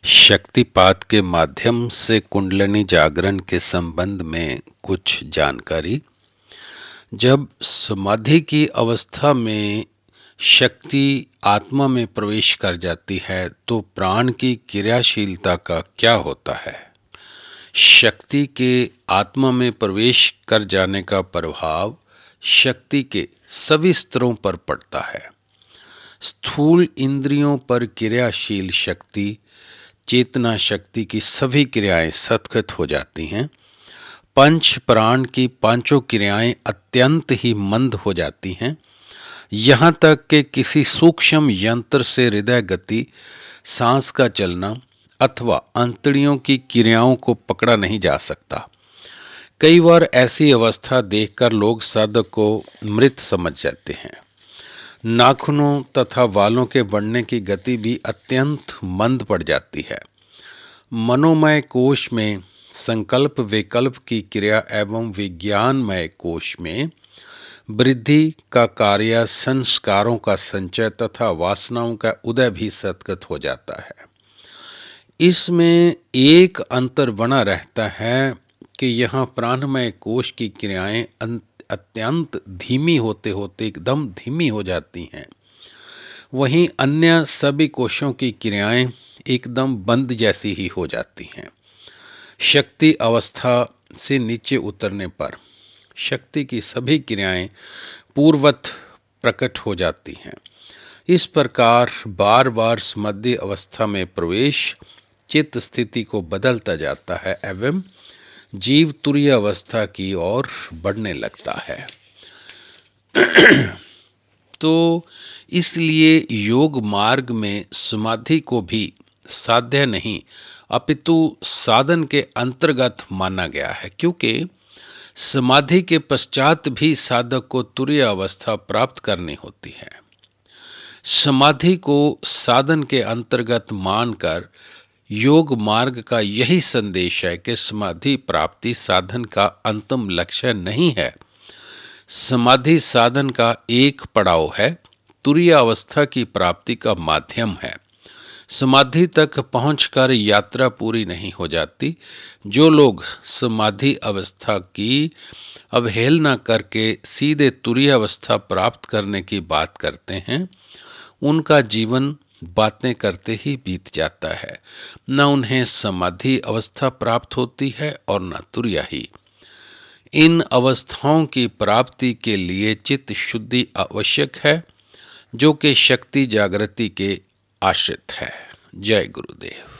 शक्तिपात के माध्यम से कुंडलिनी जागरण के संबंध में कुछ जानकारी। जब समाधि की अवस्था में शक्ति आत्मा में प्रवेश कर जाती है तो प्राण की क्रियाशीलता का क्या होता है? शक्ति के आत्मा में प्रवेश कर जाने का प्रभाव शक्ति के सभी स्तरों पर पड़ता है। स्थूल इंद्रियों पर क्रियाशील शक्ति, चेतना शक्ति की सभी क्रियाएं सत्कृत हो जाती हैं। पंच प्राण की पांचों क्रियाएं अत्यंत ही मंद हो जाती हैं। यहाँ तक कि किसी सूक्ष्म यंत्र से हृदय गति, सांस का चलना अथवा अंतड़ियों की क्रियाओं को पकड़ा नहीं जा सकता। कई बार ऐसी अवस्था देखकर लोग साधक को मृत समझ जाते हैं। नाखूनों तथा बालों के बढ़ने की गति भी अत्यंत मंद पड़ जाती है। मनोमय कोश में संकल्प विकल्प की क्रिया एवं विज्ञानमय कोश में वृद्धि का कार्य, संस्कारों का संचय तथा वासनाओं का उदय भी सतगत हो जाता है। इसमें एक अंतर बना रहता है कि यहाँ प्राणमय कोश की क्रियाएं अत्यंत धीमी होते होते एकदम धीमी हो जाती हैं, वहीं अन्य सभी कोशों की क्रियाएं एकदम बंद जैसी ही हो जाती हैं। शक्ति अवस्था से नीचे उतरने पर शक्ति की सभी क्रियाएं पूर्ववत प्रकट हो जाती हैं। इस प्रकार बार बार समाधि अवस्था में प्रवेश चित्त स्थिति को बदलता जाता है एवं जीव तुरीय अवस्था की ओर बढ़ने लगता है। तो इसलिए योग मार्ग में समाधि को भी साध्य नहीं अपितु साधन के अंतर्गत माना गया है, क्योंकि समाधि के पश्चात भी साधक को तुरीय अवस्था प्राप्त करनी होती है। समाधि को साधन के अंतर्गत मानकर योग मार्ग का यही संदेश है कि समाधि प्राप्ति साधन का अंतिम लक्ष्य नहीं है। समाधि साधन का एक पड़ाव है, तुरीय अवस्था की प्राप्ति का माध्यम है। समाधि तक पहुंचकर यात्रा पूरी नहीं हो जाती। जो लोग समाधि अवस्था की अवहेलना करके सीधे तुरीय अवस्था प्राप्त करने की बात करते हैं, उनका जीवन बातें करते ही बीत जाता है। न उन्हें समाधि अवस्था प्राप्त होती है और न तुरीय ही। इन अवस्थाओं की प्राप्ति के लिए चित्त शुद्धि आवश्यक है, जो कि शक्ति जागृति के आश्रित है। जय गुरुदेव।